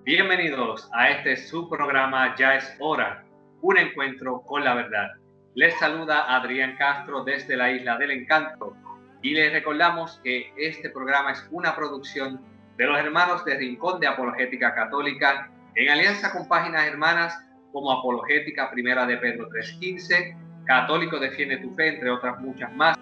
Bienvenidos a este su programa Ya es Hora, un encuentro con la verdad. Les saluda Adrián Castro desde la Isla del Encanto y les recordamos que este programa es una producción de los hermanos de Rincón de Apologética Católica en alianza con páginas hermanas como Apologética Primera de Pedro 3.15, Católico Defiende tu Fe, entre otras muchas más,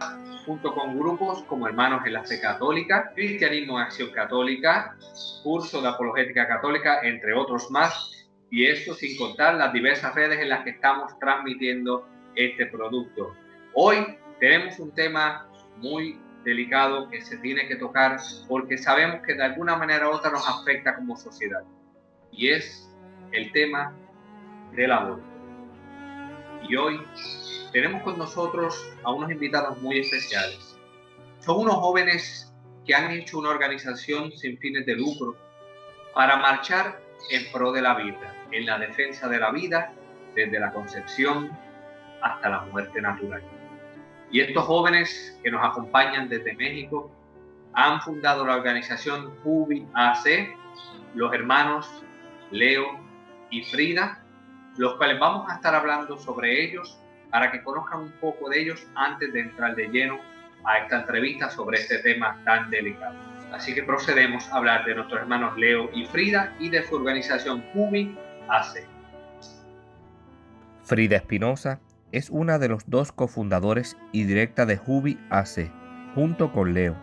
junto con grupos como Hermanos en la Fe Católica, Cristianismo en Acción Católica, Curso de Apologética Católica, entre otros más, y esto sin contar las diversas redes en las que estamos transmitiendo este producto. Hoy tenemos un tema muy delicado que se tiene que tocar porque sabemos que de alguna manera u otra nos afecta como sociedad, y es el tema del aborto. Y hoy tenemos con nosotros a unos invitados muy especiales. Son unos jóvenes que han hecho una organización sin fines de lucro para marchar en pro de la vida, en la defensa de la vida, desde la concepción hasta la muerte natural. Y estos jóvenes que nos acompañan desde México han fundado la organización JUVI AC, los hermanos Leo y Frida, los cuales vamos a estar hablando sobre ellos para que conozcan un poco de ellos antes de entrar de lleno a esta entrevista sobre este tema tan delicado. Así que procedemos a hablar de nuestros hermanos Leo y Frida y de su organización JUVI AC. Frida Espinosa es una de los dos cofundadores y directa de JUVI AC, junto con Leo.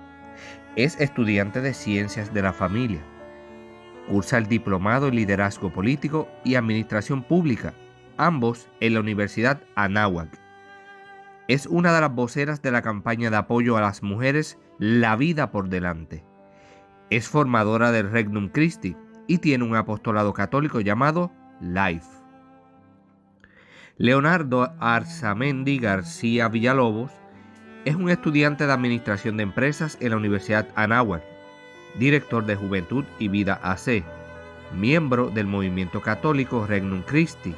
Es estudiante de Ciencias de la Familia. Cursa el diplomado en Liderazgo Político y Administración Pública, ambos en la Universidad Anáhuac. Es una de las voceras de la campaña de apoyo a las mujeres La Vida por Delante. Es formadora del Regnum Christi y tiene un apostolado católico llamado Life. Leonardo Arzamendi García Villalobos es un estudiante de Administración de Empresas en la Universidad Anáhuac, director de Juventud y Vida AC, miembro del movimiento católico Regnum Christi.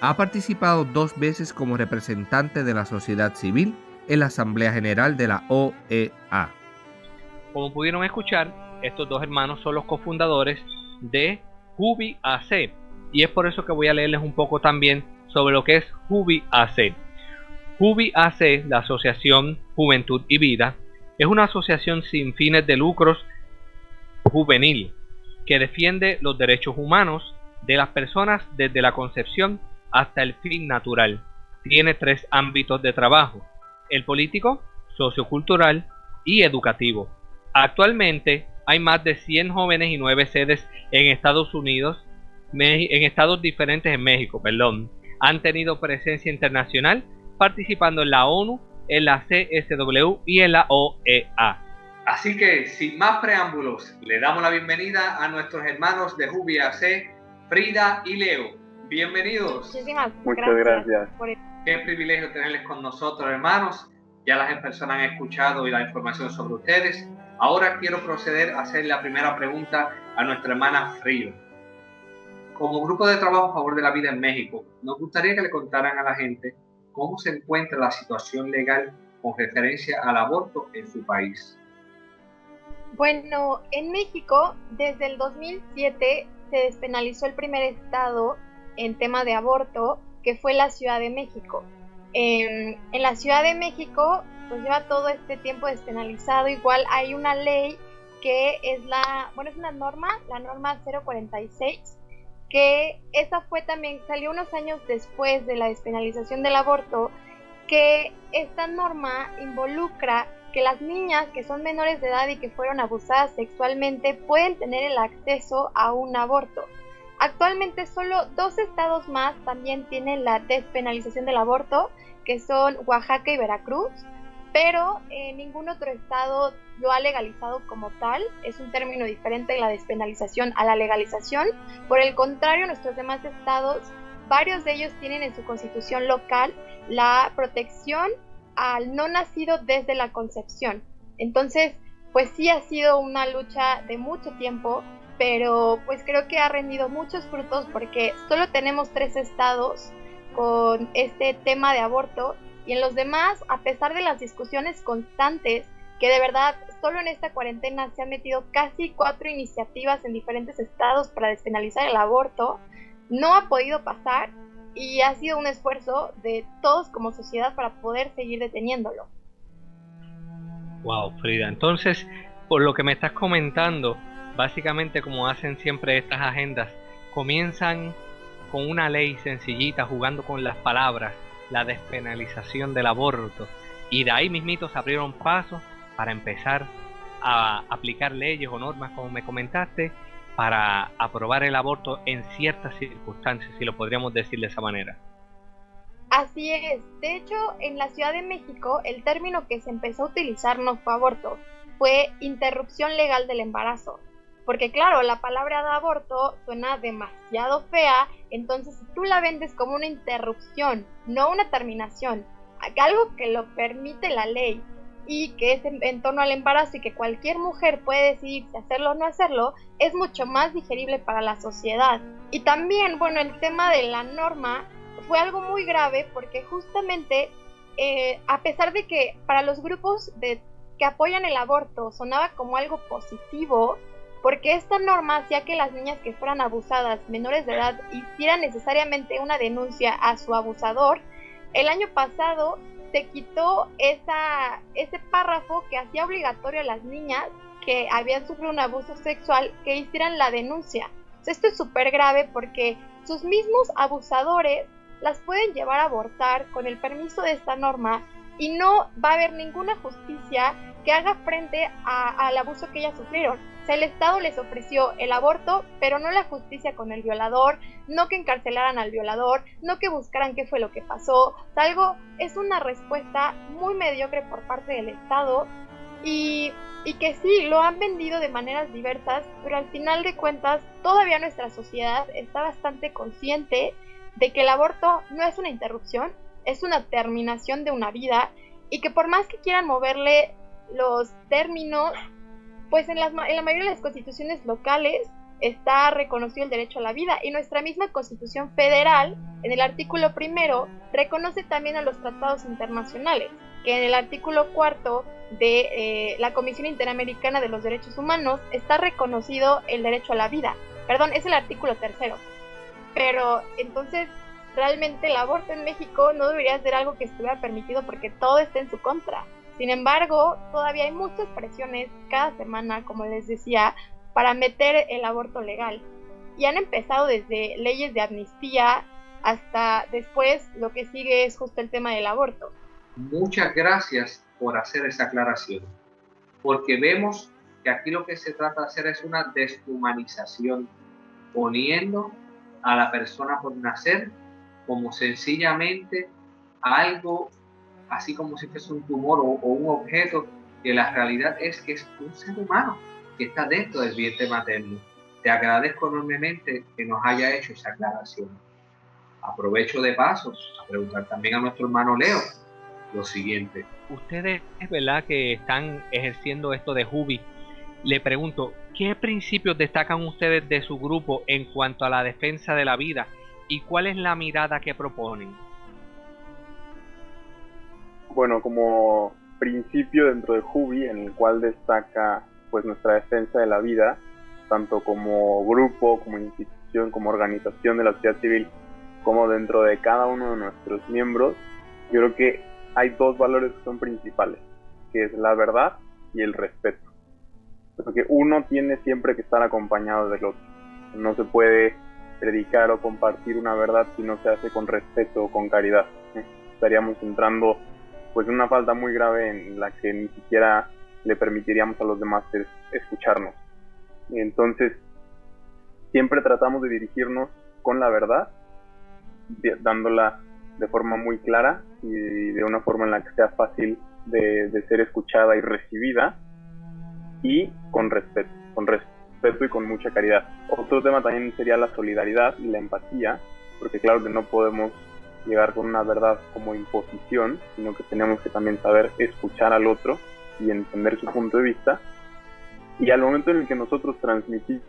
Ha participado 2 veces como representante de la sociedad civil en la Asamblea General de la OEA. Como pudieron escuchar, estos dos hermanos son los cofundadores de JUVI AC, y es por eso que voy a leerles un poco también sobre lo que es JUVI AC. JUVI AC, la Asociación Juventud y Vida, es una asociación sin fines de lucros juvenil que defiende los derechos humanos de las personas desde la concepción hasta el fin natural. Tiene 3 ámbitos de trabajo: el político, sociocultural y educativo. Actualmente hay más de 100 jóvenes y 9 sedes en Estados Unidos, en estados diferentes en México, Han tenido presencia internacional participando en la ONU, en la CSW y en la OEA. Así que, sin más preámbulos, le damos la bienvenida a nuestros hermanos de JUVI AC, Frida y Leo. Bienvenidos. Muchas gracias. Qué privilegio tenerles con nosotros, hermanos. Ya las personas han escuchado y la información sobre ustedes. Ahora quiero proceder a hacer la primera pregunta a nuestra hermana Frida. Como grupo de trabajo a favor de la vida en México, nos gustaría que le contaran a la gente cómo se encuentra la situación legal con referencia al aborto en su país. Bueno, en México, desde el 2007 se despenalizó el primer estado en tema de aborto, que fue la Ciudad de México. En la Ciudad de México, pues lleva todo este tiempo despenalizado. Igual hay una ley que es es una norma, la norma 046, que esa fue también, salió unos años después de la despenalización del aborto, que esta norma involucra que las niñas que son menores de edad y que fueron abusadas sexualmente pueden tener el acceso a un aborto. Actualmente solo 2 estados más también tienen la despenalización del aborto, que son Oaxaca y Veracruz, pero ningún otro estado lo ha legalizado como tal. Es un término diferente de la despenalización a la legalización. Por el contrario, nuestros demás estados, varios de ellos tienen en su constitución local la protección al no nacido desde la concepción. Entonces, pues sí ha sido una lucha de mucho tiempo, pero pues creo que ha rendido muchos frutos porque solo tenemos 3 estados con este tema de aborto, y en los demás, a pesar de las discusiones constantes que de verdad solo en esta cuarentena se han metido casi 4 iniciativas en diferentes estados para despenalizar el aborto, no ha podido pasar y ha sido un esfuerzo de todos como sociedad para poder seguir deteniéndolo. Wow, Frida. Entonces, por lo que me estás comentando, básicamente como hacen siempre estas agendas, comienzan con una ley sencillita, jugando con las palabras, la despenalización del aborto, y de ahí mismitos abrieron pasos para empezar a aplicar leyes o normas, como me comentaste, para aprobar el aborto en ciertas circunstancias, si lo podríamos decir de esa manera. Así es. De hecho, en la Ciudad de México, el término que se empezó a utilizar no fue aborto, fue interrupción legal del embarazo. Porque claro, la palabra de aborto suena demasiado fea, entonces si tú la vendes como una interrupción, no una terminación, algo que lo permite la ley y que es en torno al embarazo y que cualquier mujer puede decidir si hacerlo o no hacerlo, es mucho más digerible para la sociedad. Y también, bueno, el tema de la norma fue algo muy grave porque justamente, a pesar de que para los grupos que apoyan el aborto sonaba como algo positivo, porque esta norma hacía que las niñas que fueran abusadas menores de edad hicieran necesariamente una denuncia a su abusador, el año pasado se quitó ese párrafo que hacía obligatorio a las niñas que habían sufrido un abuso sexual que hicieran la denuncia. Esto es súper grave porque sus mismos abusadores las pueden llevar a abortar con el permiso de esta norma y no va a haber ninguna justicia que haga frente al abuso que ellas sufrieron. O sea, el Estado les ofreció el aborto, pero no la justicia con el violador, no que encarcelaran al violador, no que buscaran qué fue lo que pasó. O sea, es una respuesta muy mediocre por parte del Estado y que sí, lo han vendido de maneras diversas, pero al final de cuentas todavía nuestra sociedad está bastante consciente de que el aborto no es una interrupción, es una terminación de una vida y que por más que quieran moverle los términos, pues en la mayoría de las constituciones locales está reconocido el derecho a la vida y nuestra misma Constitución Federal, en el artículo 1, reconoce también a los tratados internacionales, que en el artículo 4 de la Comisión Interamericana de los Derechos Humanos está reconocido el derecho a la vida. Perdón, es el artículo 3. Pero entonces realmente el aborto en México no debería ser algo que estuviera permitido porque todo está en su contra. Sin embargo, todavía hay muchas presiones cada semana, como les decía, para meter el aborto legal. Y han empezado desde leyes de amnistía hasta después lo que sigue es justo el tema del aborto. Muchas gracias por hacer esa aclaración, porque vemos que aquí lo que se trata de hacer es una deshumanización, poniendo a la persona por nacer como sencillamente algo, así como si fuese un tumor o un objeto, que la realidad es que es un ser humano que está dentro del vientre materno. Te agradezco enormemente que nos haya hecho esa aclaración. Aprovecho de paso a preguntar también a nuestro hermano Leo lo siguiente. Ustedes, es verdad que están ejerciendo esto de Jubi. Le pregunto, ¿qué principios destacan ustedes de su grupo en cuanto a la defensa de la vida y cuál es la mirada que proponen? Bueno, como principio dentro de Jubi, en el cual destaca pues nuestra defensa de la vida, tanto como grupo, como institución, como organización de la sociedad civil, como dentro de cada uno de nuestros miembros, yo creo que hay dos valores que son principales, que es la verdad y el respeto. Porque uno tiene siempre que estar acompañado del otro. No se puede predicar o compartir una verdad si no se hace con respeto o con caridad. Estaríamos entrando pues en una falta muy grave en la que ni siquiera le permitiríamos a los demás escucharnos. Entonces, siempre tratamos de dirigirnos con la verdad, dándola de forma muy clara y de una forma en la que sea fácil de ser escuchada y recibida, y con respeto y con mucha caridad. Otro tema también sería la solidaridad y la empatía, porque claro que no podemos llegar con una verdad como imposición, sino que tenemos que también saber escuchar al otro y entender su punto de vista. Y al momento en el que nosotros transmitimos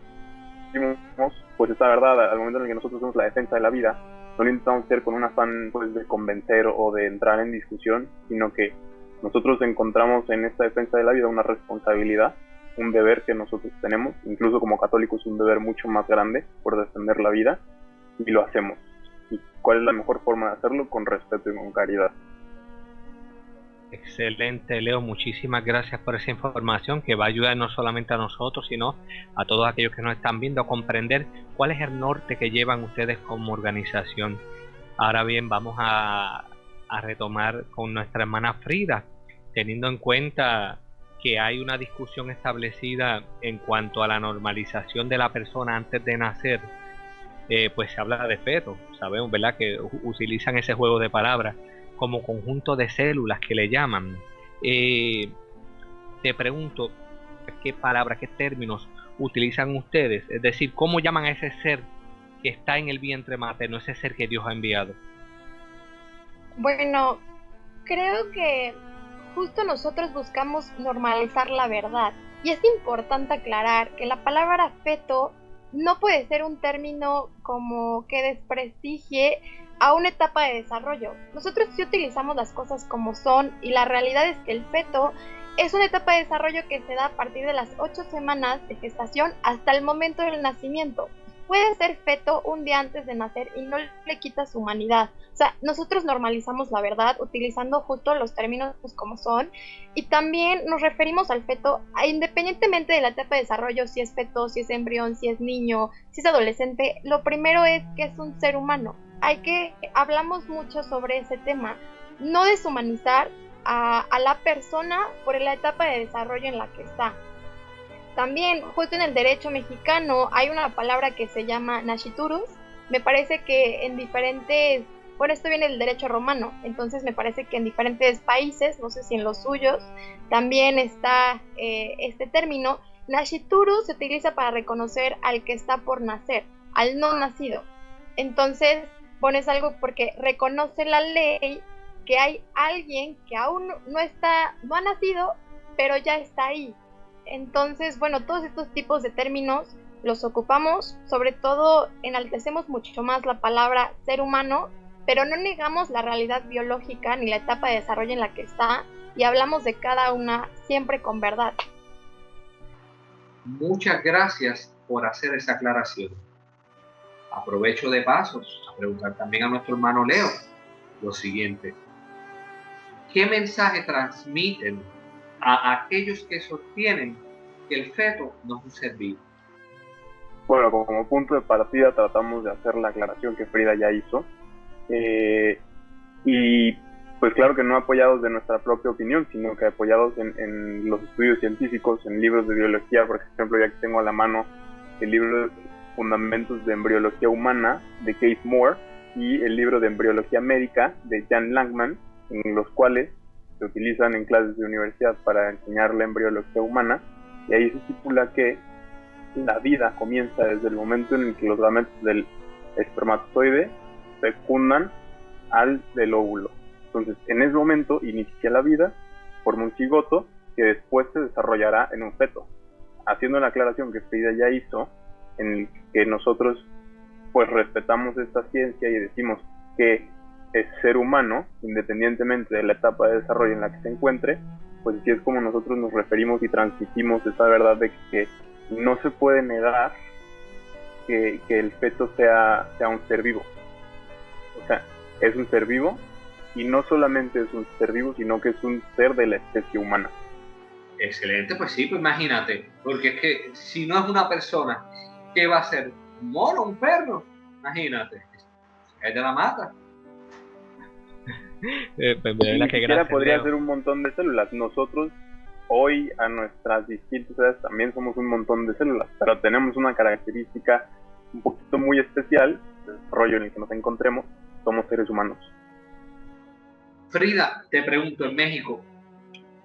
pues esta verdad, al momento en el que nosotros hacemos la defensa de la vida, no lo intentamos hacer con un afán pues de convencer o de entrar en discusión, sino que Nosotros encontramos en esta defensa de la vida una responsabilidad, un deber que nosotros tenemos, incluso como católicos un deber mucho más grande por defender la vida, y lo hacemos. ¿Y cuál es la mejor forma de hacerlo? Con respeto y con caridad. Excelente, Leo, muchísimas gracias por esa información que va a ayudar no solamente a nosotros, sino a todos aquellos que nos están viendo a comprender cuál es el norte que llevan ustedes como organización. Ahora bien, vamos a retomar con nuestra hermana Frida, teniendo en cuenta que hay una discusión establecida en cuanto a la normalización de la persona antes de nacer. Pues se habla de feto, sabemos, ¿verdad?, que utilizan ese juego de palabras como conjunto de células que le llaman. Te pregunto, ¿qué palabras, qué términos utilizan ustedes? Es decir, ¿cómo llaman a ese ser que está en el vientre materno, ese ser que Dios ha enviado? Bueno, creo que justo nosotros buscamos normalizar la verdad. Y es importante aclarar que la palabra feto no puede ser un término como que desprestigie a una etapa de desarrollo. Nosotros sí utilizamos las cosas como son, y la realidad es que el feto es una etapa de desarrollo que se da a partir de las 8 semanas de gestación hasta el momento del nacimiento. Puede ser feto un día antes de nacer y no le quita su humanidad. O sea, nosotros normalizamos la verdad utilizando justo los términos como son, y también nos referimos al feto independientemente de la etapa de desarrollo, si es feto, si es embrión, si es niño, si es adolescente. Lo primero es que es un ser humano. Hablamos mucho sobre ese tema, no deshumanizar a la persona por la etapa de desarrollo en la que está. También, justo en el derecho mexicano, hay una palabra que se llama nasciturus. Me parece que en diferentes, bueno, esto viene del derecho romano, entonces me parece que en diferentes países, no sé si en los suyos, también está este término. Nasciturus se utiliza para reconocer al que está por nacer, al no nacido. Entonces, pones algo porque reconoce la ley que hay alguien que aún no ha nacido, pero ya está ahí. Entonces, bueno, todos estos tipos de términos los ocupamos, sobre todo enaltecemos mucho más la palabra ser humano, pero no negamos la realidad biológica ni la etapa de desarrollo en la que está, y hablamos de cada una siempre con verdad. Muchas gracias por hacer esa aclaración. Aprovecho de paso a preguntar también a nuestro hermano Leo lo siguiente: ¿qué mensaje transmiten a aquellos que sostienen que el feto no es un ser vivo? Bueno, como punto de partida tratamos de hacer la aclaración que Frida ya hizo, y pues claro que no apoyados de nuestra propia opinión, sino que apoyados en los estudios científicos, en libros de biología. Por ejemplo, ya que tengo a la mano el libro de Fundamentos de Embriología Humana de Keith Moore y el libro de Embriología Médica de Jan Langman, en los cuales se utilizan en clases de universidad para enseñar la embriología humana, y ahí se estipula que la vida comienza desde el momento en el que los gametos del espermatozoide fecundan al del óvulo. Entonces, en ese momento inicia la vida, forma un cigoto que después se desarrollará en un feto. Haciendo la aclaración que Frida ya hizo, en el que nosotros pues respetamos esta ciencia y decimos que es ser humano, independientemente de la etapa de desarrollo en la que se encuentre, pues así es como nosotros nos referimos y transmitimos esa verdad de que no se puede negar que el feto sea un ser vivo. O sea, es un ser vivo, y no solamente es un ser vivo, sino que es un ser de la especie humana. Excelente, pues sí, pues imagínate, porque es que si no es una persona, ¿qué va a ser? ¿Un mono, un perro? Imagínate, es de la mata. Pues, ni siquiera podría Leo ser un montón de células. Nosotros hoy, a nuestras distintas edades, también somos un montón de células, pero tenemos una característica un poquito muy especial del desarrollo en el que nos encontremos: somos seres humanos. Frida, te pregunto, en México,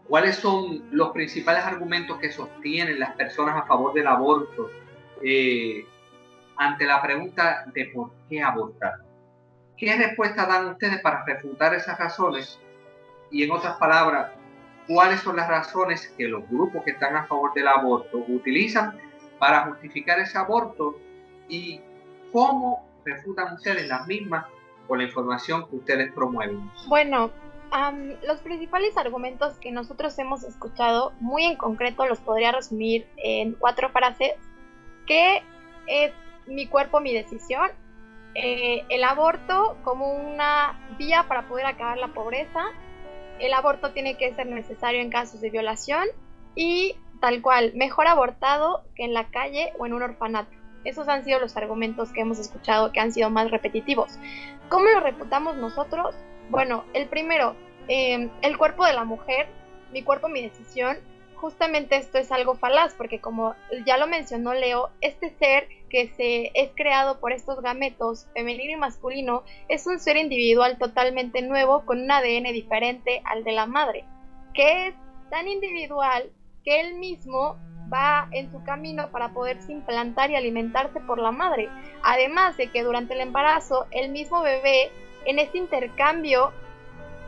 ¿cuáles son los principales argumentos que sostienen las personas a favor del aborto ante la pregunta de por qué abortar? ¿Qué respuesta dan ustedes para refutar esas razones? Y en otras palabras, ¿cuáles son las razones que los grupos que están a favor del aborto utilizan para justificar ese aborto? ¿Y cómo refutan ustedes las mismas con la información que ustedes promueven? Bueno, Los principales argumentos que nosotros hemos escuchado, muy en concreto, los podría resumir en 4 frases, que es mi cuerpo, mi decisión, el aborto como una vía para poder acabar la pobreza, el aborto tiene que ser necesario en casos de violación y tal cual, mejor abortado que en la calle o en un orfanato. Esos han sido los argumentos que hemos escuchado que han sido más repetitivos. ¿Cómo lo refutamos nosotros? Bueno, el primero, el cuerpo de la mujer, mi cuerpo, mi decisión. Justamente esto es algo falaz, porque como ya lo mencionó Leo, este ser que es creado por estos gametos femenino y masculino es un ser individual totalmente nuevo con un ADN diferente al de la madre, que es tan individual que él mismo va en su camino para poderse implantar y alimentarse por la madre. Además de que durante el embarazo, el mismo bebé, en este intercambio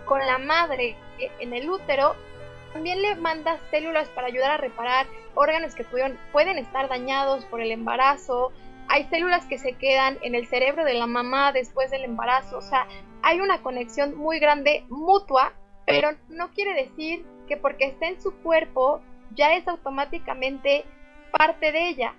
con la madre en el útero, también le manda células para ayudar a reparar órganos que pueden estar dañados por el embarazo. Hay células que se quedan en el cerebro de la mamá después del embarazo. O sea, hay una conexión muy grande, mutua, pero no quiere decir que porque está en su cuerpo ya es automáticamente parte de ella.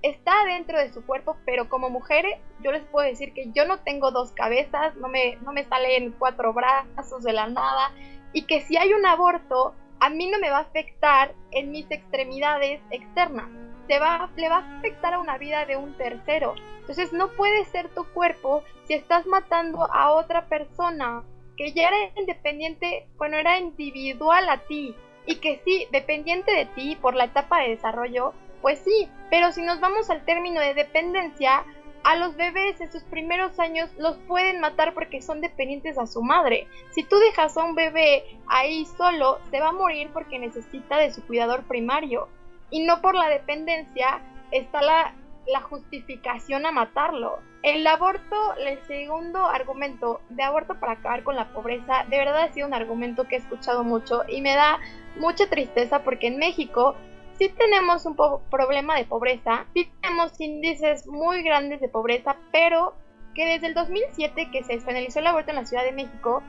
Está dentro de su cuerpo, pero como mujeres yo les puedo decir que yo no tengo 2 cabezas, no me salen 4 brazos de la nada, y que si hay un aborto, a mí no me va a afectar en mis extremidades externas, le va a afectar a una vida de un tercero. Entonces no puede ser tu cuerpo si estás matando a otra persona que ya era independiente, bueno, era individual a ti, y que sí, dependiente de ti por la etapa de desarrollo, pues sí, pero si nos vamos al término de dependencia, a los bebés en sus primeros años los pueden matar porque son dependientes a su madre. Si tú dejas a un bebé ahí solo, se va a morir porque necesita de su cuidador primario. Y no por la dependencia está la justificación a matarlo. El aborto, el segundo argumento de aborto para acabar con la pobreza, de verdad ha sido un argumento que he escuchado mucho y me da mucha tristeza porque en México sí tenemos un problema de pobreza, sí tenemos índices muy grandes de pobreza, pero que desde el 2007 que se despenalizó el aborto en la Ciudad de México,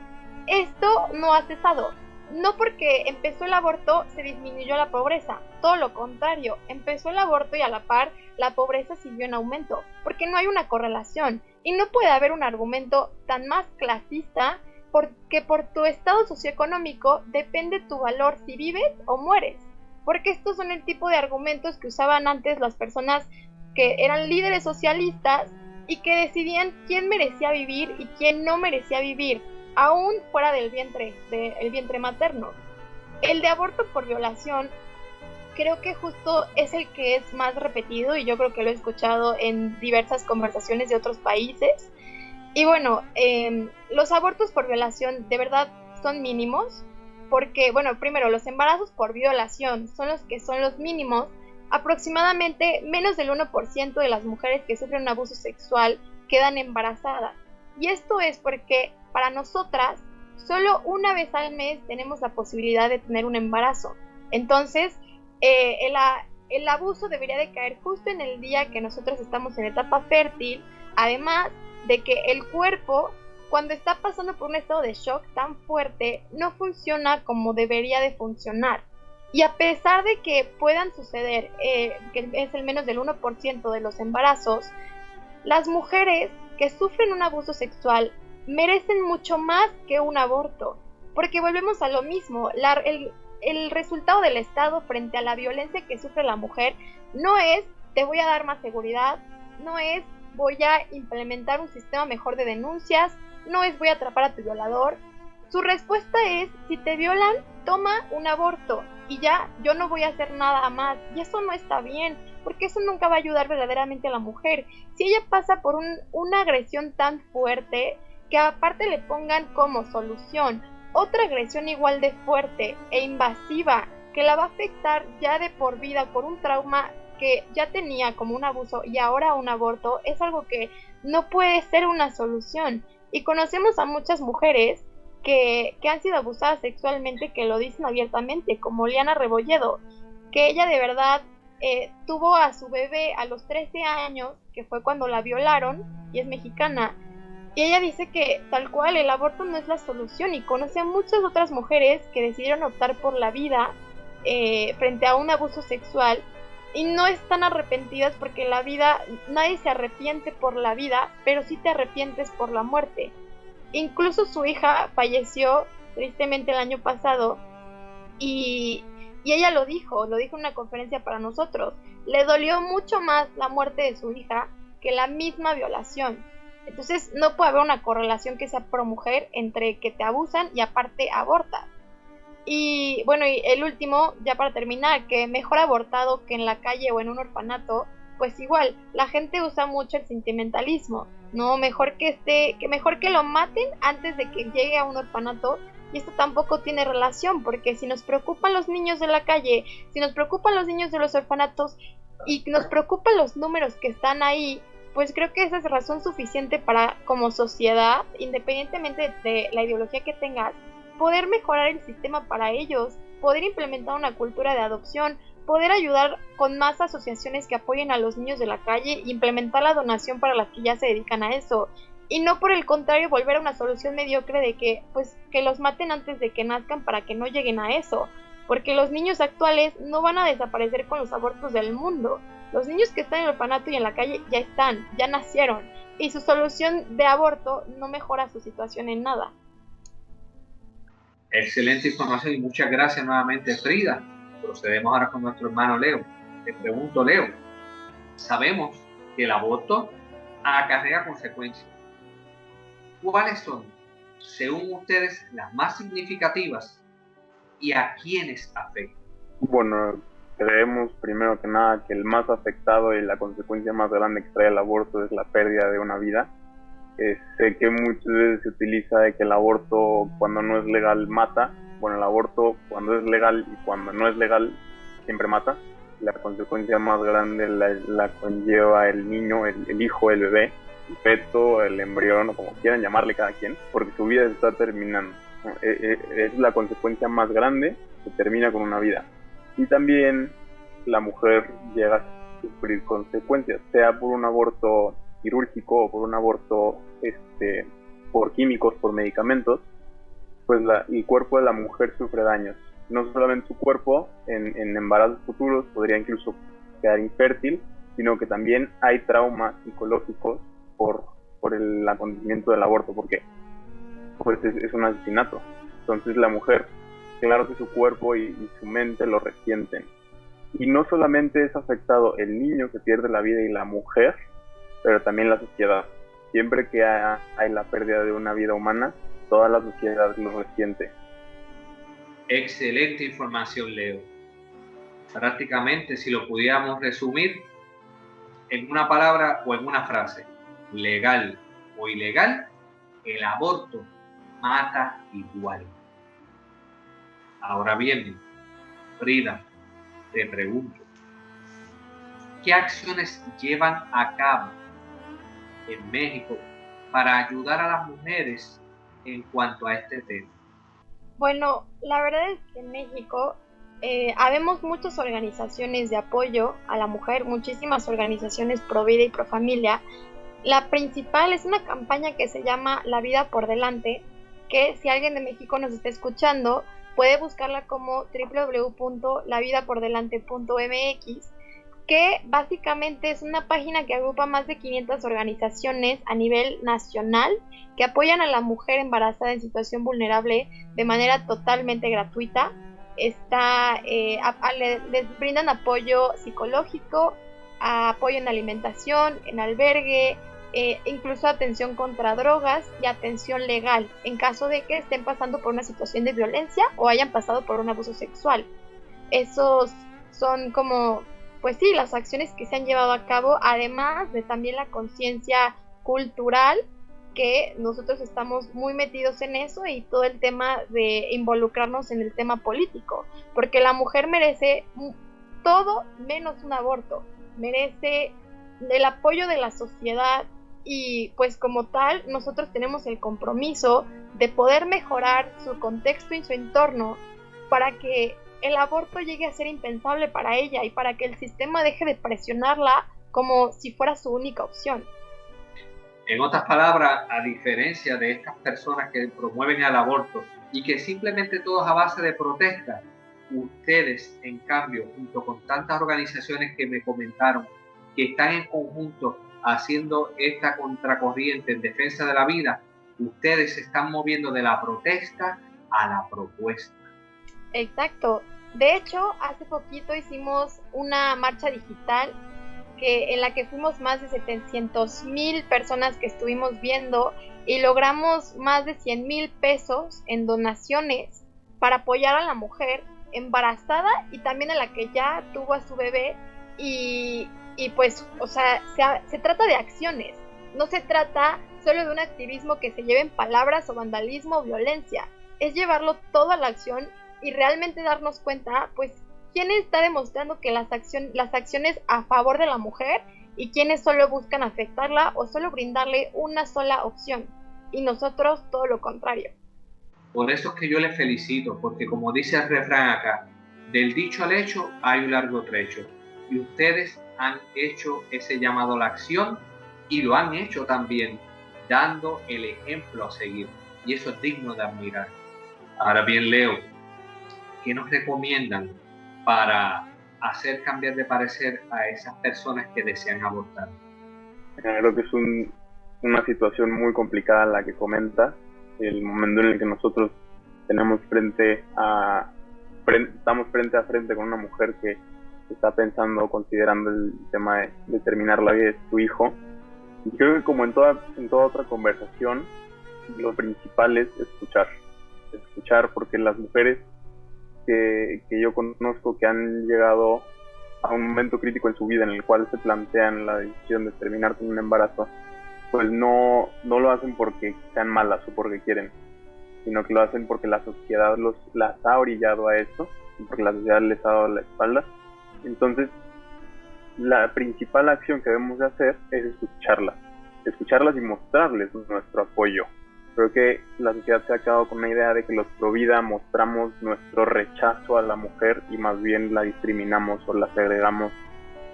esto no ha cesado. No porque empezó el aborto se disminuyó la pobreza, todo lo contrario, empezó el aborto y a la par la pobreza siguió en aumento, porque no hay una correlación y no puede haber un argumento tan más clasista porque por tu estado socioeconómico depende tu valor si vives o mueres, porque estos son el tipo de argumentos que usaban antes las personas que eran líderes socialistas y que decidían quién merecía vivir y quién no merecía vivir, aún fuera del vientre materno. El de aborto por violación creo que justo es el que es más repetido y yo creo que lo he escuchado en diversas conversaciones de otros países. Y bueno, los abortos por violación de verdad son mínimos porque, bueno, primero los embarazos por violación son los mínimos. Aproximadamente menos del 1% de las mujeres que sufren un abuso sexual quedan embarazadas. Y esto es porque para nosotras solo una vez al mes tenemos la posibilidad de tener un embarazo. Entonces, el abuso debería de caer justo en el día que nosotros estamos en etapa fértil, además de que el cuerpo, cuando está pasando por un estado de shock tan fuerte, no funciona como debería de funcionar. Y a pesar de que puedan suceder, que es el menos del 1% de los embarazos, las mujeres que sufren un abuso sexual merecen mucho más que un aborto, porque volvemos a lo mismo, el resultado del Estado frente a la violencia que sufre la mujer no es te voy a dar más seguridad, no es voy a implementar un sistema mejor de denuncias, no es voy a atrapar a tu violador. Su respuesta es, si te violan, toma un aborto y ya, yo no voy a hacer nada más. Y eso no está bien, porque eso nunca va a ayudar verdaderamente a la mujer. Si ella pasa por una agresión tan fuerte, que aparte le pongan como solución otra agresión igual de fuerte e invasiva, que la va a afectar ya de por vida por un trauma que ya tenía como un abuso y ahora un aborto, es algo que no puede ser una solución. Y conocemos a muchas mujeres que han sido abusadas sexualmente, que lo dicen abiertamente, como Liana Rebolledo, que ella de verdad tuvo a su bebé a los 13 años, que fue cuando la violaron, y es mexicana, Y ella dice que tal cual el aborto no es la solución y conoce a muchas otras mujeres que decidieron optar por la vida frente a un abuso sexual y no están arrepentidas porque la vida, nadie se arrepiente por la vida, pero sí te arrepientes por la muerte. Incluso su hija falleció tristemente el año pasado y ella lo dijo en una conferencia para nosotros. Le dolió mucho más la muerte de su hija que la misma violación. Entonces no puede haber una correlación que sea pro mujer entre que te abusan y aparte abortas. Y bueno, y el último, ya para terminar, que mejor abortado que en la calle o en un orfanato, pues igual, la gente usa mucho el sentimentalismo, ¿no? Mejor que lo maten antes de que llegue a un orfanato. Y esto tampoco tiene relación, porque si nos preocupan los niños de la calle, si nos preocupan los niños de los orfanatos y nos preocupan los números que están ahí, pues creo que esa es razón suficiente para, como sociedad, independientemente de la ideología que tengas, poder mejorar el sistema para ellos, poder implementar una cultura de adopción, poder ayudar con más asociaciones que apoyen a los niños de la calle e implementar la donación para las que ya se dedican a eso. Y no por el contrario volver a una solución mediocre de que, pues, que los maten antes de que nazcan para que no lleguen a eso. Porque los niños actuales no van a desaparecer con los abortos del mundo. Los niños que están en el orfanato y en la calle ya están, ya nacieron. Y su solución de aborto no mejora su situación en nada. Excelente información y muchas gracias nuevamente, Frida. Procedemos ahora con nuestro hermano Leo. Te pregunto, Leo, sabemos que el aborto acarrea consecuencias. ¿Cuáles son, según ustedes, las más significativas y a quiénes afectan? Bueno, creemos primero que nada que el más afectado y la consecuencia más grande que trae el aborto es la pérdida de una vida. Sé que muchas veces se utiliza de que el aborto cuando no es legal mata. Bueno, el aborto cuando es legal y cuando no es legal siempre mata. La consecuencia más grande la conlleva el niño, el hijo, el bebé, el feto, el embrión, o como quieran llamarle cada quien, porque su vida se está terminando. Es la consecuencia más grande, que termina con una vida. Y también la mujer llega a sufrir consecuencias, sea por un aborto quirúrgico o por un aborto por químicos, por medicamentos, pues el cuerpo de la mujer sufre daños. No solamente su cuerpo, en embarazos futuros podría incluso quedar infértil, sino que también hay traumas psicológicos por el acontecimiento del aborto, porque pues es un asesinato. Entonces la mujer, claro que su cuerpo y su mente lo resienten. Y no solamente es afectado el niño que pierde la vida y la mujer, pero también la sociedad. Siempre que hay la pérdida de una vida humana, toda la sociedad lo resiente. Excelente información, Leo. Prácticamente, si lo pudiéramos resumir en una palabra o en una frase, legal o ilegal, el aborto mata igual. Ahora bien, Frida, te pregunto, ¿qué acciones llevan a cabo en México para ayudar a las mujeres en cuanto a este tema? Bueno, la verdad es que en México habemos muchas organizaciones de apoyo a la mujer, muchísimas organizaciones pro vida y pro familia. La principal es una campaña que se llama La Vida por Delante, que si alguien de México nos está escuchando, puede buscarla como www.lavidapordelante.mx, que básicamente es una página que agrupa más de 500 organizaciones a nivel nacional que apoyan a la mujer embarazada en situación vulnerable de manera totalmente gratuita. Les brindan apoyo psicológico, apoyo en alimentación, en albergue, incluso atención contra drogas y atención legal en caso de que estén pasando por una situación de violencia o hayan pasado por un abuso sexual. Esos son como, pues sí, las acciones que se han llevado a cabo, además de también la conciencia cultural, que nosotros estamos muy metidos en eso, y todo el tema de involucrarnos en el tema político, porque la mujer merece todo menos un aborto, merece el apoyo de la sociedad, y pues como tal nosotros tenemos el compromiso de poder mejorar su contexto y su entorno para que el aborto llegue a ser impensable para ella y para que el sistema deje de presionarla como si fuera su única opción. En otras palabras, a diferencia de estas personas que promueven el aborto y que simplemente todo es a base de protesta, ustedes, en cambio, junto con tantas organizaciones que me comentaron, que están en conjunto haciendo esta contracorriente en defensa de la vida, ustedes se están moviendo de la protesta a la propuesta. Exacto. De hecho, hace poquito hicimos una marcha digital en la que fuimos más de 700,000 personas que estuvimos viendo y logramos más de 100,000 pesos en donaciones para apoyar a la mujer embarazada y también a la que ya tuvo a su bebé y pues, o sea, se trata de acciones, no se trata solo de un activismo que se lleve en palabras o vandalismo o violencia, es llevarlo todo a la acción y realmente darnos cuenta, pues, quién está demostrando que las acciones a favor de la mujer y quiénes solo buscan afectarla o solo brindarle una sola opción, y nosotros todo lo contrario. Por eso es que yo les felicito, porque como dice el refrán acá, del dicho al hecho hay un largo trecho, y ustedes han hecho ese llamado a la acción y lo han hecho también, dando el ejemplo a seguir, y eso es digno de admirar. Ahora bien, Leo, ¿qué nos recomiendan para hacer cambiar de parecer a esas personas que desean abortar? Creo que es una situación muy complicada la que comenta, el momento en el que nosotros estamos frente a frente con una mujer que está pensando, considerando el tema de terminar la vida de su hijo. Y creo que como en toda otra conversación, lo principal es escuchar, porque las mujeres que yo conozco que han llegado a un momento crítico en su vida en el cual se plantean la decisión de terminar con un embarazo, pues no lo hacen porque sean malas o porque quieren, sino que lo hacen porque la sociedad las ha orillado a esto, y porque la sociedad les ha dado la espalda. Entonces, la principal acción que debemos de hacer es escucharlas y mostrarles nuestro apoyo. Creo que la sociedad se ha quedado con una idea de que los pro vida mostramos nuestro rechazo a la mujer y más bien la discriminamos o la segregamos,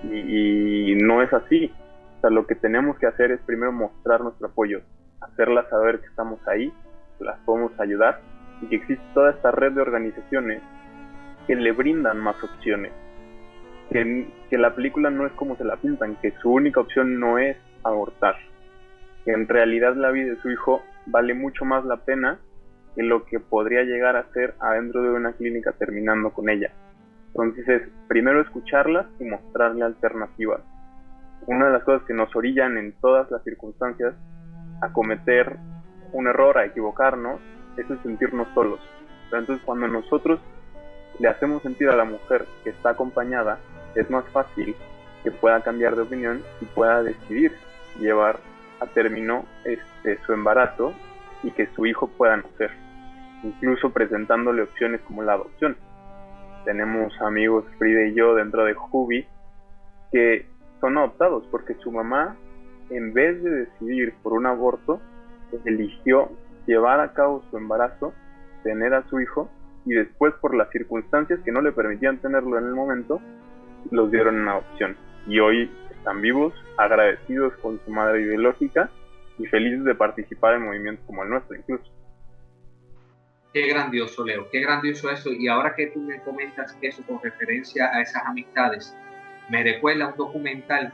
y no es así. O sea, lo que tenemos que hacer es primero mostrar nuestro apoyo, hacerlas saber que estamos ahí, que las podemos ayudar y que existe toda esta red de organizaciones que le brindan más opciones, que la película no es como se la pintan, que su única opción no es abortar, que en realidad la vida de su hijo vale mucho más la pena que lo que podría llegar a ser adentro de una clínica terminando con ella. Entonces es primero escucharlas y mostrarle alternativas. Una de las cosas que nos orillan en todas las circunstancias a cometer un error, a equivocarnos, es el sentirnos solos. Pero entonces cuando nosotros le hacemos sentir a la mujer que está acompañada, es más fácil que pueda cambiar de opinión y pueda decidir llevar a término su embarazo y que su hijo pueda nacer, incluso presentándole opciones como la adopción. Tenemos amigos, Frida y yo, dentro de Jubi, que son adoptados porque su mamá, en vez de decidir por un aborto, eligió llevar a cabo su embarazo, tener a su hijo, y después, por las circunstancias que no le permitían tenerlo en el momento, los dieron en adopción. Y hoy están vivos, agradecidos con su madre biológica y felices de participar en movimientos como el nuestro incluso. Qué grandioso, Leo, qué grandioso eso. Y ahora que tú me comentas eso con referencia a esas amistades, me recuerda un documental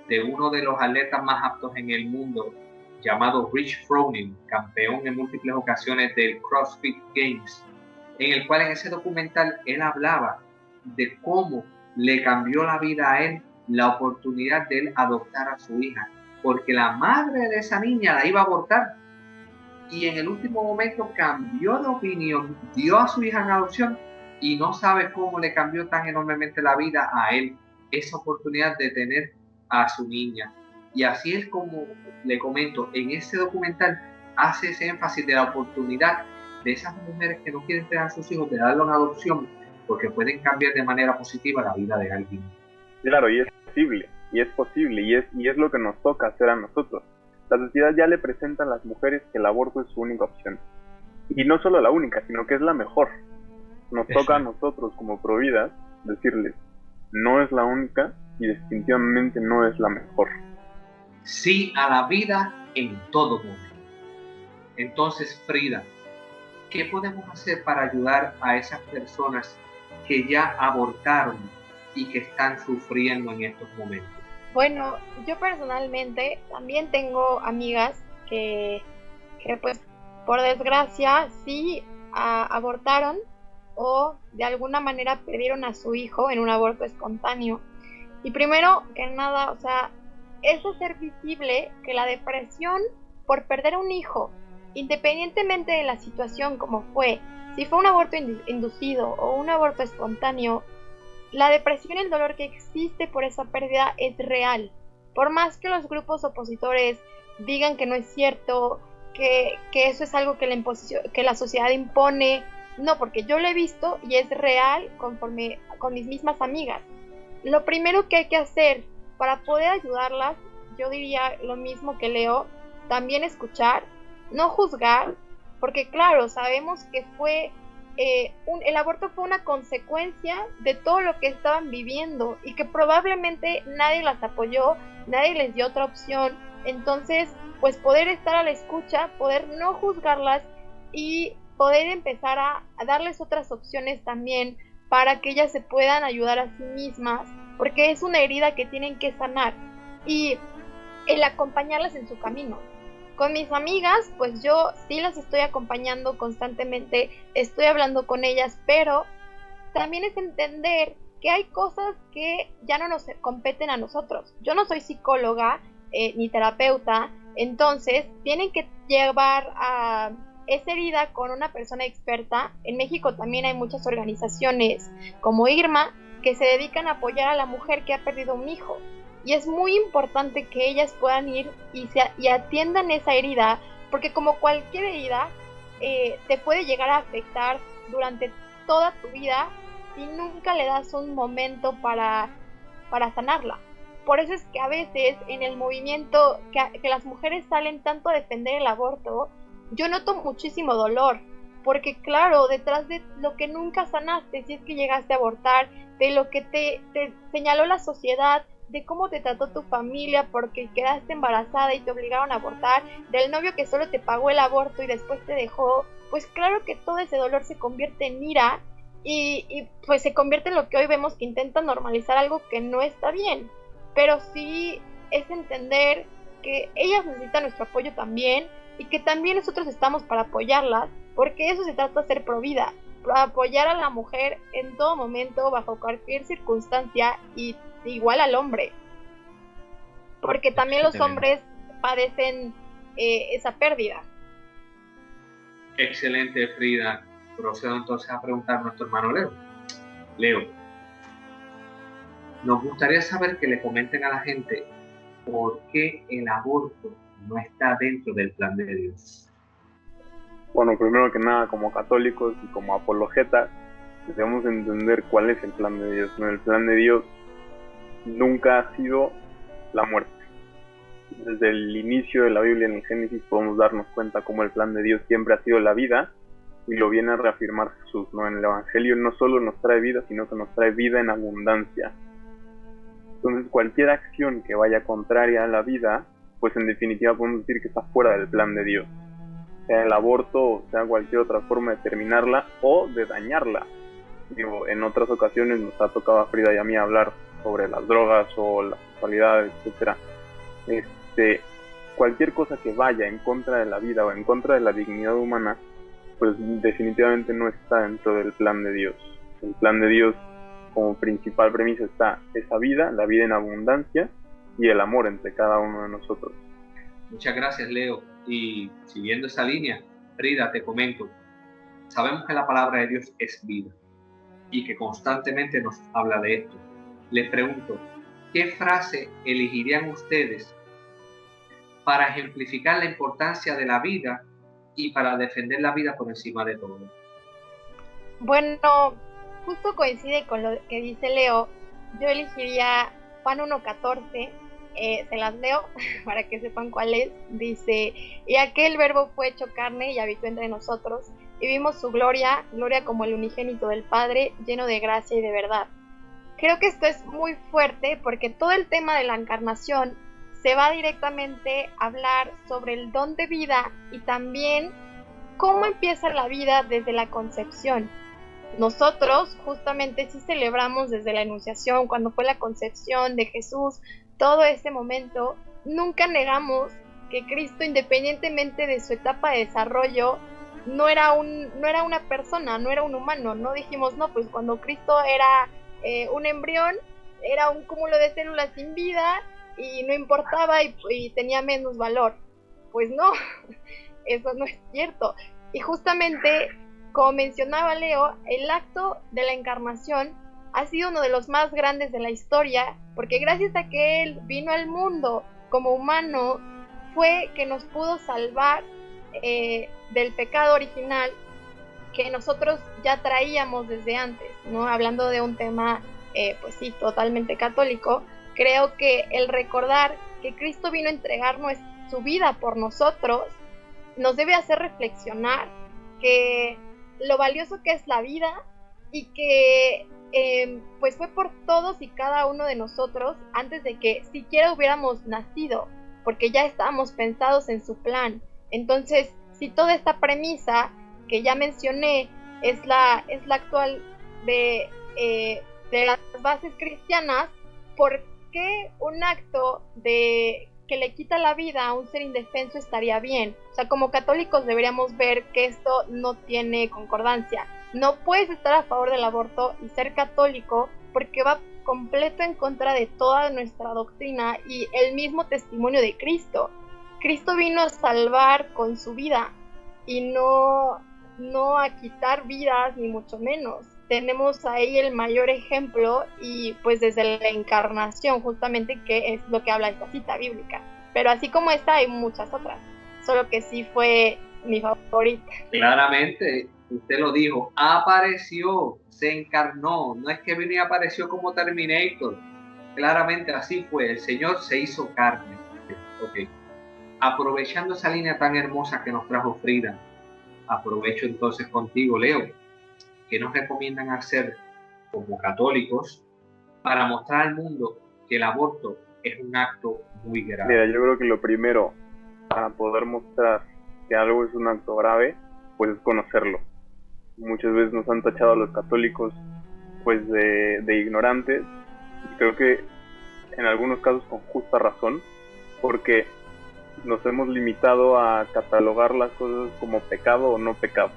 de uno de los atletas más aptos en el mundo, llamado Rich Froning, campeón en múltiples ocasiones del CrossFit Games, en el cual en ese documental él hablaba de cómo le cambió la vida a él la oportunidad de él adoptar a su hija, porque la madre de esa niña la iba a abortar y en el último momento cambió de opinión, dio a su hija en adopción y no sabe cómo le cambió tan enormemente la vida a él esa oportunidad de tener a su niña. Y así es como le comento, en ese documental hace ese énfasis de la oportunidad de esas mujeres que no quieren tener a sus hijos, de darlo en adopción, porque pueden cambiar de manera positiva la vida de alguien. Claro, y es posible, y es lo que nos toca hacer a nosotros. La sociedad ya le presenta a las mujeres que el aborto es su única opción. Y no solo la única, sino que es la mejor. Nos toca a nosotros como providas decirles, no es la única y definitivamente no es la mejor. Sí a la vida en todo momento. Entonces, Frida, ¿qué podemos hacer para ayudar a esas personas que ya abortaron y que están sufriendo en estos momentos? Bueno, yo personalmente también tengo amigas que pues por desgracia sí abortaron o de alguna manera perdieron a su hijo en un aborto espontáneo. Y primero que nada, o sea, es hacer visible que la depresión por perder a un hijo, independientemente de la situación como fue, si fue un aborto inducido o un aborto espontáneo, la depresión y el dolor que existe por esa pérdida es real. Por más que los grupos opositores digan que no es cierto, que eso es algo que la sociedad impone, no, porque yo lo he visto y es real conforme con mis mismas amigas. Lo primero que hay que hacer para poder ayudarlas, yo diría lo mismo que Leo, también escuchar, no juzgar, porque claro, sabemos que fue el aborto fue una consecuencia de todo lo que estaban viviendo y que probablemente nadie las apoyó, nadie les dio otra opción. Entonces, pues poder estar a la escucha, poder no juzgarlas y poder empezar a darles otras opciones también para que ellas se puedan ayudar a sí mismas, porque es una herida que tienen que sanar, y el acompañarlas en su camino. Con mis amigas, pues yo sí las estoy acompañando constantemente, estoy hablando con ellas, pero también es entender que hay cosas que ya no nos competen a nosotros. Yo no soy psicóloga ni terapeuta, entonces tienen que llevar a esa herida con una persona experta. En México también hay muchas organizaciones como IRMA que se dedican a apoyar a la mujer que ha perdido un hijo. Y es muy importante que ellas puedan ir y atiendan esa herida, porque como cualquier herida, te puede llegar a afectar durante toda tu vida si nunca le das un momento para sanarla. Por eso es que a veces en el movimiento que las mujeres salen tanto a defender el aborto, yo noto muchísimo dolor, porque claro, detrás de lo que nunca sanaste, si es que llegaste a abortar, de lo que te señaló la sociedad, de cómo te trató tu familia porque quedaste embarazada y te obligaron a abortar, del novio que solo te pagó el aborto y después te dejó, pues claro que todo ese dolor se convierte en ira y pues se convierte en lo que hoy vemos, que intentan normalizar algo que no está bien. Pero sí es entender que ellas necesitan nuestro apoyo también y que también nosotros estamos para apoyarlas, porque eso se trata de ser pro vida, apoyar a la mujer en todo momento, bajo cualquier circunstancia, y igual al hombre, porque también los hombres padecen esa pérdida. Excelente, Frida. Procedo entonces a preguntar a nuestro hermano Leo. Leo, nos gustaría saber que le comenten a la gente por qué el aborto no está dentro del plan de Dios. Bueno, primero que nada, como católicos y como apologetas, debemos entender cuál es el plan de Dios. El plan de Dios nunca ha sido la muerte. Desde el inicio de la Biblia, en el Génesis, podemos darnos cuenta cómo el plan de Dios siempre ha sido la vida, y lo viene a reafirmar Jesús, ¿no? En el Evangelio no solo nos trae vida, sino que nos trae vida en abundancia. Entonces, cualquier acción que vaya contraria a la vida, pues en definitiva podemos decir que está fuera del plan de Dios. Sea el aborto, o sea cualquier otra forma de terminarla o de dañarla. Digo, en otras ocasiones nos ha tocado a Frida y a mí hablar sobre las drogas o la sexualidad, etcétera. Cualquier cosa que vaya en contra de la vida o en contra de la dignidad humana, pues definitivamente no está dentro del plan de Dios. El plan de Dios, como principal premisa, está esa vida, la vida en abundancia y el amor entre cada uno de nosotros. Muchas gracias, Leo. Y siguiendo esa línea, Frida, te comento, sabemos que la palabra de Dios es vida y que constantemente nos habla de esto. Les pregunto, ¿qué frase elegirían ustedes para ejemplificar la importancia de la vida y para defender la vida por encima de todo? Bueno, justo coincide con lo que dice Leo. Yo elegiría Juan 1:14. Se las leo para que sepan cuál es. Dice: y aquel verbo fue hecho carne y habitó entre nosotros, y vimos su gloria, gloria como el unigénito del Padre, lleno de gracia y de verdad. Creo que esto es muy fuerte porque todo el tema de la encarnación se va directamente a hablar sobre el don de vida y también cómo empieza la vida desde la concepción. Nosotros justamente sí celebramos desde la Anunciación, cuando fue la concepción de Jesús, todo ese momento. Nunca negamos que Cristo, independientemente de su etapa de desarrollo, no era una persona, no era un humano. No dijimos, no, pues cuando Cristo era un embrión, era un cúmulo de células sin vida y no importaba y tenía menos valor. Pues no, eso no es cierto. Y justamente, como mencionaba Leo, el acto de la encarnación ha sido uno de los más grandes de la historia, porque gracias a que Él vino al mundo como humano, fue que nos pudo salvar del pecado original que nosotros ya traíamos desde antes, ¿no? Hablando de un tema, pues sí, totalmente católico, creo que el recordar que Cristo vino a entregarnos su vida por nosotros, nos debe hacer reflexionar que lo valioso que es la vida y que pues fue por todos y cada uno de nosotros antes de que siquiera hubiéramos nacido, porque ya estábamos pensados en su plan. Entonces, si toda esta premisa que ya mencioné es la actual de las bases cristianas, ¿por qué un acto de que le quita la vida a un ser indefenso estaría bien? O sea, como católicos deberíamos ver que esto no tiene concordancia. No puedes estar a favor del aborto y ser católico porque va completo en contra de toda nuestra doctrina y el mismo testimonio de Cristo. Cristo vino a salvar con su vida y no a quitar vidas, ni mucho menos. Tenemos ahí el mayor ejemplo y pues desde la encarnación justamente, que es lo que habla esta cita bíblica. Pero así como esta hay muchas otras, solo que sí fue mi favorita. Claramente, usted lo dijo, apareció, se encarnó, no es que vino y apareció como Terminator. Claramente así fue, el Señor se hizo carne. Okay. Aprovechando esa línea tan hermosa que nos trajo Frida, aprovecho entonces contigo, Leo, ¿qué nos recomiendan hacer como católicos para mostrar al mundo que el aborto es un acto muy grave? Mira, yo creo que lo primero para poder mostrar que algo es un acto grave, pues es conocerlo. Muchas veces nos han tachado a los católicos pues de ignorantes, y creo que en algunos casos con justa razón, porque nos hemos limitado a catalogar las cosas como pecado o no pecado.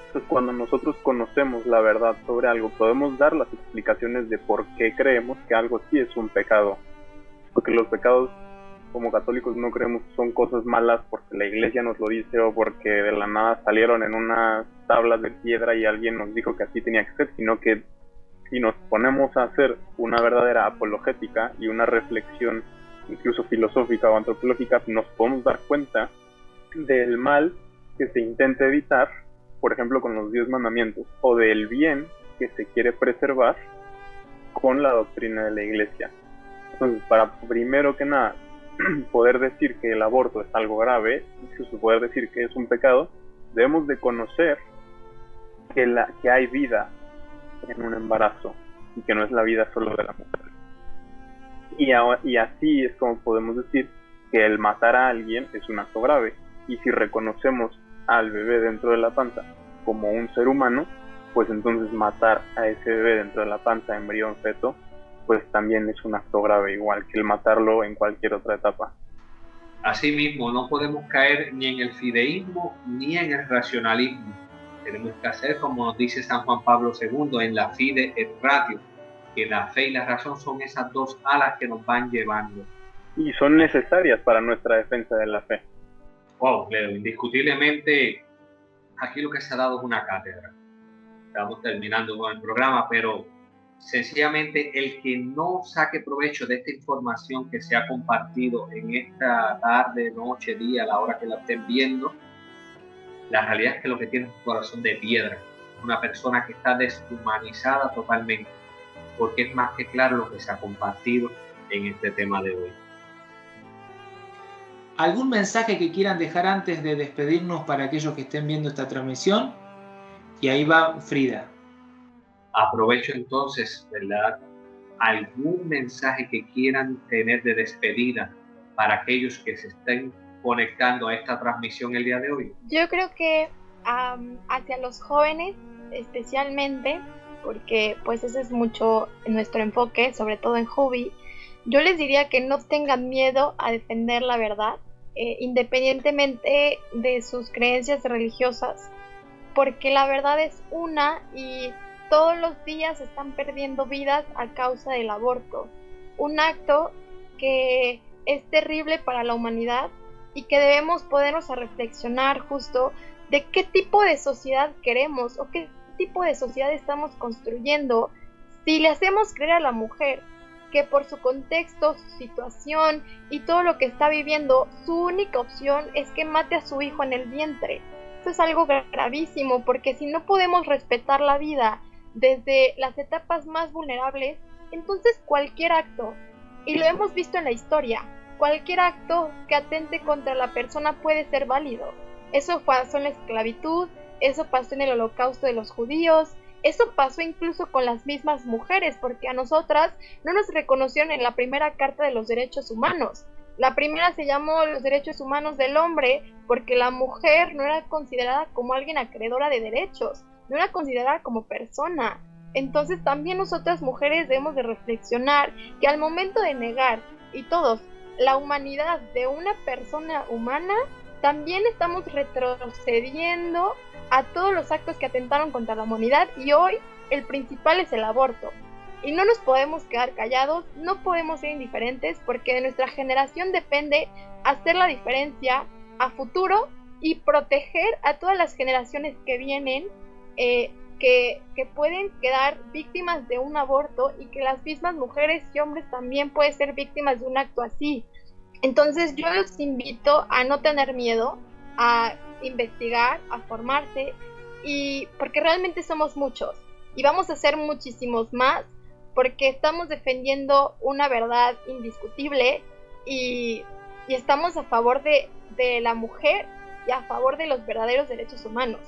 Entonces, cuando nosotros conocemos la verdad sobre algo, podemos dar las explicaciones de por qué creemos que algo sí es un pecado. Porque los pecados, como católicos, no creemos que son cosas malas porque la iglesia nos lo dice o porque de la nada salieron en unas tablas de piedra y alguien nos dijo que así tenía que ser, sino que si nos ponemos a hacer una verdadera apologética y una reflexión incluso filosófica o antropológica, nos podemos dar cuenta del mal que se intenta evitar, por ejemplo con los 10 mandamientos, o del bien que se quiere preservar con la doctrina de la iglesia. Entonces, para primero que nada poder decir que el aborto es algo grave, incluso poder decir que es un pecado, debemos de conocer que hay vida en un embarazo y que no es la vida solo de la mujer. Y así es como podemos decir que el matar a alguien es un acto grave. Y si reconocemos al bebé dentro de la panza como un ser humano, pues entonces matar a ese bebé dentro de la panza, embrión, feto, pues también es un acto grave, igual que el matarlo en cualquier otra etapa. Asimismo, no podemos caer ni en el fideísmo ni en el racionalismo. Tenemos que hacer, como nos dice San Juan Pablo II, en la fide et ratio, que la fe y la razón son esas dos alas que nos van llevando. Y son necesarias para nuestra defensa de la fe. Wow, Leo, indiscutiblemente aquí lo que se ha dado es una cátedra. Estamos terminando con el programa, pero sencillamente el que no saque provecho de esta información que se ha compartido en esta tarde, noche, día, a la hora que la estén viendo, la realidad es que lo que tiene es un corazón de piedra, una persona que está deshumanizada totalmente, porque es más que claro lo que se ha compartido en este tema de hoy. ¿Algún mensaje que quieran dejar antes de despedirnos para aquellos que estén viendo esta transmisión? Y ahí va Frida. Aprovecho entonces, ¿verdad?, algún mensaje que quieran tener de despedida para aquellos que se estén conectando a esta transmisión el día de hoy? Yo creo que hacia los jóvenes especialmente, porque pues ese es mucho nuestro enfoque, sobre todo en Hubi, yo les diría que no tengan miedo a defender la verdad, independientemente de sus creencias religiosas, porque la verdad es una y todos los días están perdiendo vidas a causa del aborto, un acto que es terrible para la humanidad y que debemos ponernos a reflexionar justo de qué tipo de sociedad queremos o qué tipo de sociedad estamos construyendo si le hacemos creer a la mujer que por su contexto, su situación y todo lo que está viviendo, su única opción es que mate a su hijo en el vientre. Esto es algo gravísimo, porque si no podemos respetar la vida desde las etapas más vulnerables, entonces cualquier acto, y lo hemos visto en la historia, cualquier acto que atente contra la persona puede ser válido. Eso pasó en la esclavitud, eso pasó en el holocausto de los judíos, eso pasó incluso con las mismas mujeres, porque a nosotras no nos reconocieron en la primera Carta de los Derechos Humanos. La primera se llamó Los Derechos Humanos del Hombre, porque la mujer no era considerada como alguien acreedora de derechos, no era considerada como persona. Entonces también nosotras mujeres debemos de reflexionar que al momento de negar, y todos, la humanidad de una persona humana, también estamos retrocediendo a todos los actos que atentaron contra la humanidad, y hoy el principal es el aborto. Y no nos podemos quedar callados, no podemos ser indiferentes, porque de nuestra generación depende hacer la diferencia a futuro y proteger a todas las generaciones que vienen, que pueden quedar víctimas de un aborto, y que las mismas mujeres y hombres también pueden ser víctimas de un acto así. Entonces yo los invito a no tener miedo, a investigar, a formarse, y porque realmente somos muchos y vamos a ser muchísimos más, porque estamos defendiendo una verdad indiscutible y estamos a favor de la mujer y a favor de los verdaderos derechos humanos.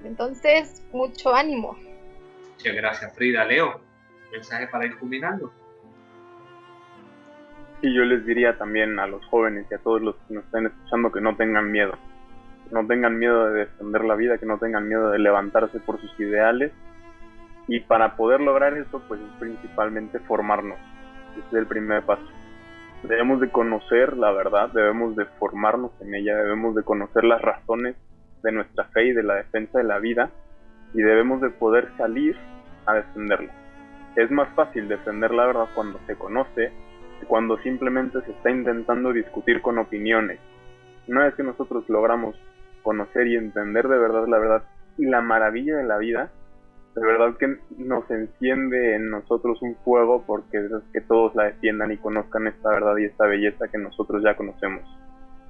Entonces, mucho ánimo. Muchas gracias, Frida. Leo, mensaje para ir culminando. Y yo les diría también a los jóvenes y a todos los que nos estén escuchando que no tengan miedo. No tengan miedo de defender la vida, que no tengan miedo de levantarse por sus ideales. Y para poder lograr eso, pues es principalmente formarnos. Ese es el primer paso. Debemos de conocer la verdad, debemos de formarnos en ella, debemos de conocer las razones de nuestra fe y de la defensa de la vida, y debemos de poder salir a defenderla. Es más fácil defender la verdad cuando se conoce que cuando simplemente se está intentando discutir con opiniones. Una vez que nosotros logramos conocer y entender de verdad la verdad y la maravilla de la vida, de verdad que nos enciende en nosotros un fuego porque es que todos la defiendan y conozcan esta verdad y esta belleza que nosotros ya conocemos.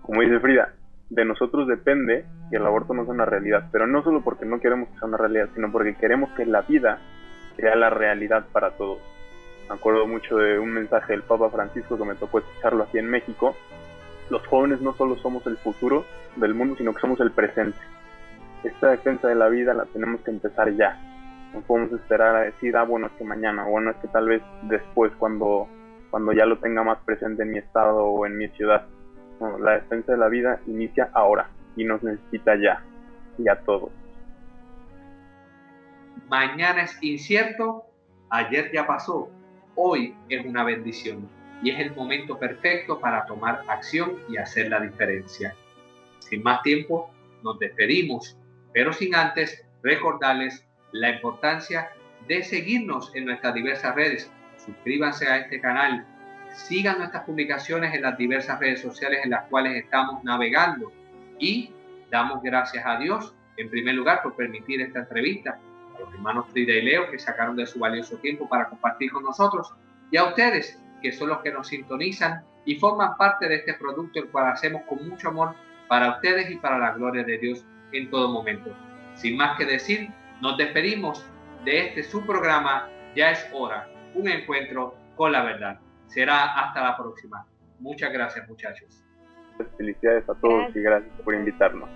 Como dice Frida, de nosotros depende que el aborto no sea una realidad, pero no solo porque no queremos que sea una realidad, sino porque queremos que la vida sea la realidad para todos. Me acuerdo mucho de un mensaje del Papa Francisco que me tocó escucharlo aquí en México. Los jóvenes no solo somos el futuro del mundo, sino que somos el presente. Esta defensa de la vida la tenemos que empezar ya. No podemos esperar a decir, bueno, es que mañana, bueno, es que tal vez después cuando ya lo tenga más presente en mi estado o en mi ciudad. No, la defensa de la vida inicia ahora y nos necesita ya, y a todos. Mañana es incierto, ayer ya pasó, hoy es una bendición y es el momento perfecto para tomar acción y hacer la diferencia. Sin más tiempo, nos despedimos, pero sin antes recordarles la importancia de seguirnos en nuestras diversas redes. Suscríbanse a este canal, sigan nuestras publicaciones en las diversas redes sociales en las cuales estamos navegando, y damos gracias a Dios en primer lugar por permitir esta entrevista, a los hermanos Frida y Leo que sacaron de su valioso tiempo para compartir con nosotros, y a ustedes que son los que nos sintonizan y forman parte de este producto, el cual hacemos con mucho amor para ustedes y para la gloria de Dios en todo momento. Sin más que decir, nos despedimos de este su programa Ya es Hora, un encuentro con la verdad. Será hasta la próxima. Muchas gracias, muchachos. Felicidades a todos y gracias por invitarnos.